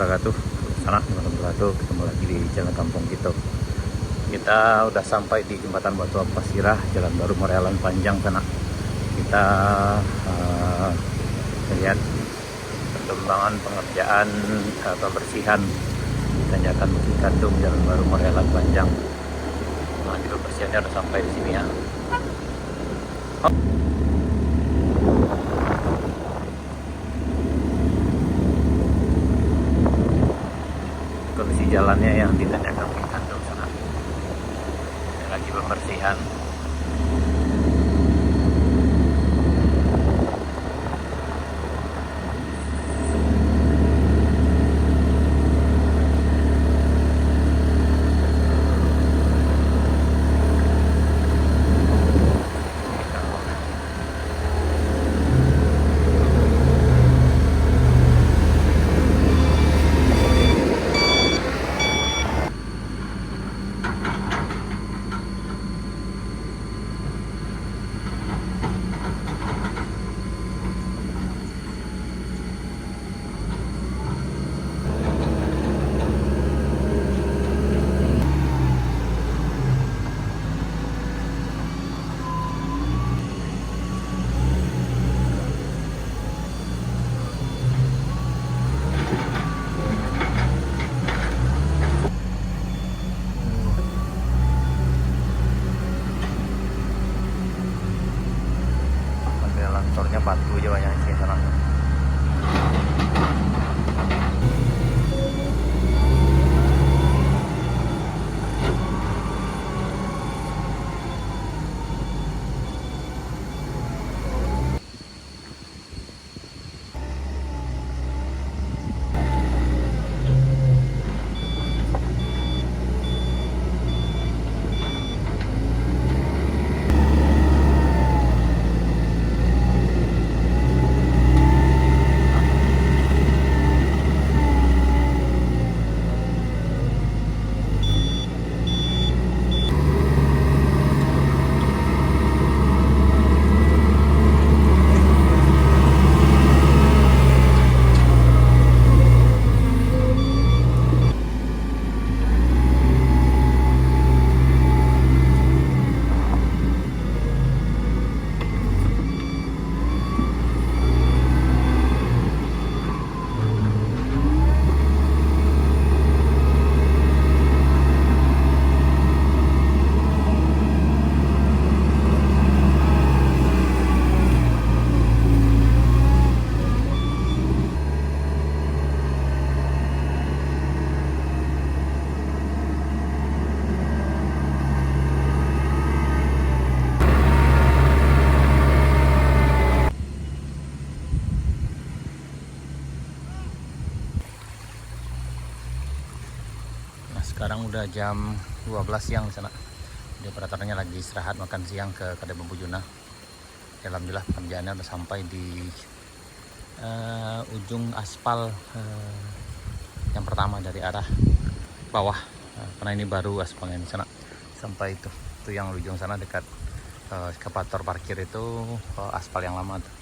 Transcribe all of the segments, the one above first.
wabarakatuh. Sana wabarakatuh. Ketemu lagi di Jalan Kampung Kito. Kita udah sampai di jembatan Batu Pasirah, Jalan Baru Morealan Panjang sana. Kita lihat perkembangan pengerjaan pembersihan tanjakan Bukit Kandung Jalan Baru Morealan Panjang. Nah, di pembersihannya udah sampai di sini ya. Kondisi jalannya yang di tanjakan Bukit Kandung sana. Lagi pembersihan. Sornya batu aja banyak sih sana. Sekarang udah jam 12 siang di sana. Di operatornya lagi istirahat makan siang ke Kedai Bambu Juna. Alhamdulillah pengerjaannya udah sampai di ujung aspal yang pertama dari arah bawah. Karena ini baru aspalnya di sana. Sampai itu yang ujung sana dekat eskavator parkir itu aspal yang lama tuh.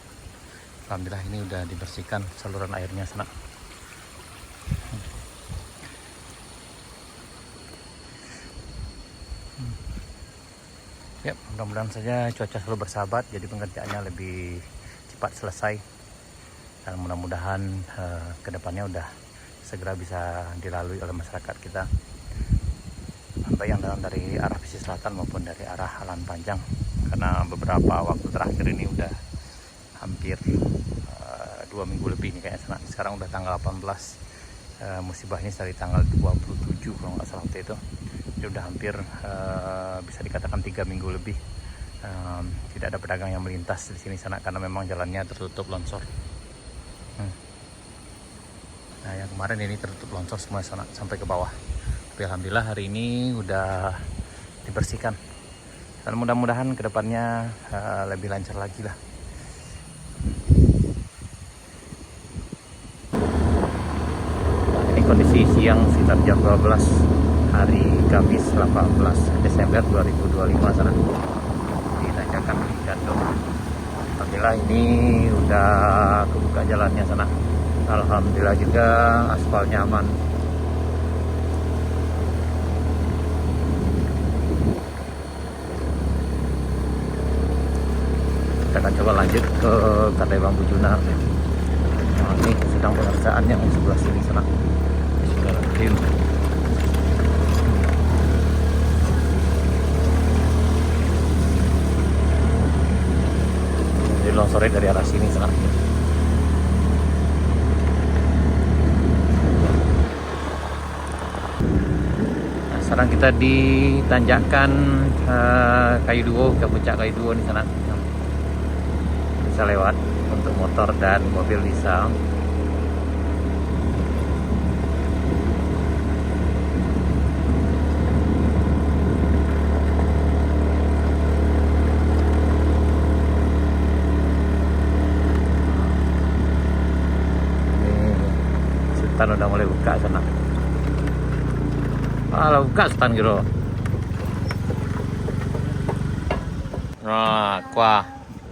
Alhamdulillah ini udah dibersihkan saluran airnya sana. Ya, mudah-mudahan saja cuaca selalu bersahabat, jadi pengerjaannya lebih cepat selesai. Dan mudah-mudahan kedepannya udah segera bisa dilalui oleh masyarakat kita. Baik yang datang dari arah pesisir selatan maupun dari arah Alan Panjang. Karena beberapa waktu terakhir ini udah hampir 2 minggu lebih nih kayaknya sana. Sekarang udah tanggal 18, musibah ini dari tanggal 27 kalau nggak salah waktu itu. Jadi udah hampir bisa dikatakan 3 minggu lebih tidak ada pedagang yang melintas di sini sana karena memang jalannya tertutup longsor. Nah yang kemarin ini tertutup longsor semua sana sampai ke bawah. Tapi alhamdulillah hari ini udah dibersihkan dan mudah-mudahan kedepannya lebih lancar lagi lah. Ini kondisi siang sekitar jam 12 hari Kamis 18 Desember 2025 sana di tanjakan Bukit Kandung. Alhamdulillah ini udah kebuka jalannya sana. Alhamdulillah juga aspalnya aman. Kita akan coba lanjut ke Kedai Bambu Juna. Nah, ini sedang pengerjaan yang sebelah sini sana. Sudah tim. Jadi longsornya dari arah sini sana. Nah, sekarang kita di tanjakan Kayu Duo, ke puncak Kayu Duo di sana. Bisa lewat untuk motor dan mobil bisa. Sultan udah mulai buka sana. Lah buka Sultan gitu. Nah, kuah.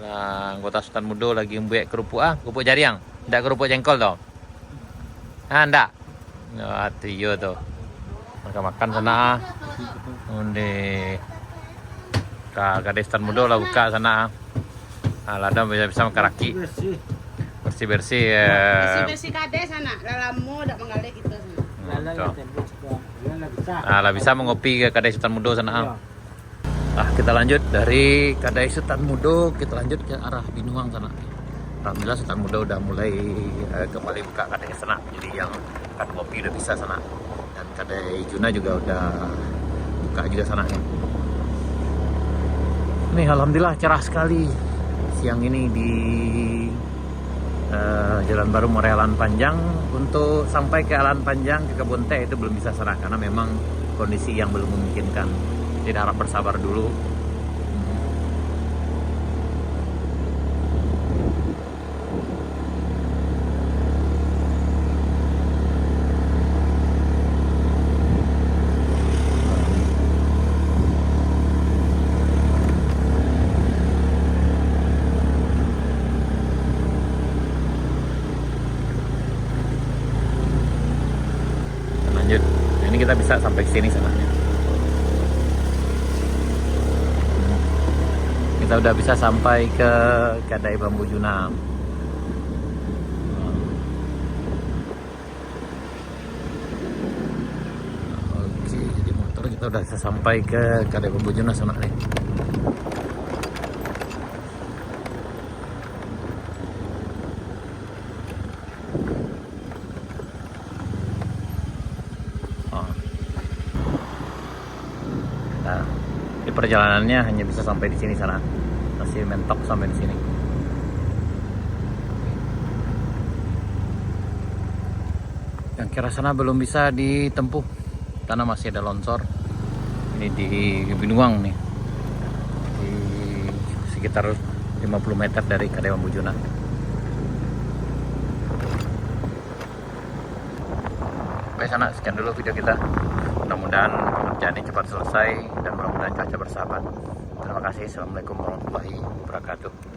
Nah, anggota Sultan Mudo lagi membuat kerupuk kerupuk jariang. Ndak kerupuk jengkol tau. Ndak. Nah, iya tuh. Mereka makan sana. Onde. Kedai Sultan Mudo lah buka sana. Ladang bisa makan raki. Bersih-bersih. Bersih-bersih kade sana. Lalamu ndak mengalir gitu sana. Lah bisa mengopi ke Kedai Sultan Mudo sana. Kita lanjut dari Kedai Sultan Mudo, kita lanjut ke arah Binuang sana. Alhamdulillah Sultan Mudo udah mulai kembali buka kedai sana. Jadi yang kan kopi udah bisa sana. Dan Kedai Juna juga udah buka juga sana nih. Nih alhamdulillah cerah sekali siang ini di Jalan Baru Muara Alan Panjang. Untuk sampai ke Alan Panjang ke Kebun Teh itu belum bisa sana karena memang kondisi yang belum memungkinkan. Jadi harap bersabar dulu. Lanjut. Ini kita bisa sampai sini sana. Kita udah bisa sampai ke Kedai Bambu Juna. Oke, jadi motor kita udah bisa sampai ke Kedai Bambu Juna sana nih. Nah, di perjalanannya hanya bisa sampai di sini sana. Masih mentok sampai di sini. Yang kira sana belum bisa ditempuh karena masih ada longsor. Ini di Binuang nih. Di sekitar 50 meter dari Kedai Bambu Juna. Oke sana, sekian dulu video kita. Mudah-mudahan pekerjaan ini cepat selesai dan mudah-mudahan cuaca bersahabat. Terima kasih. Assalamualaikum warahmatullahi wabarakatuh.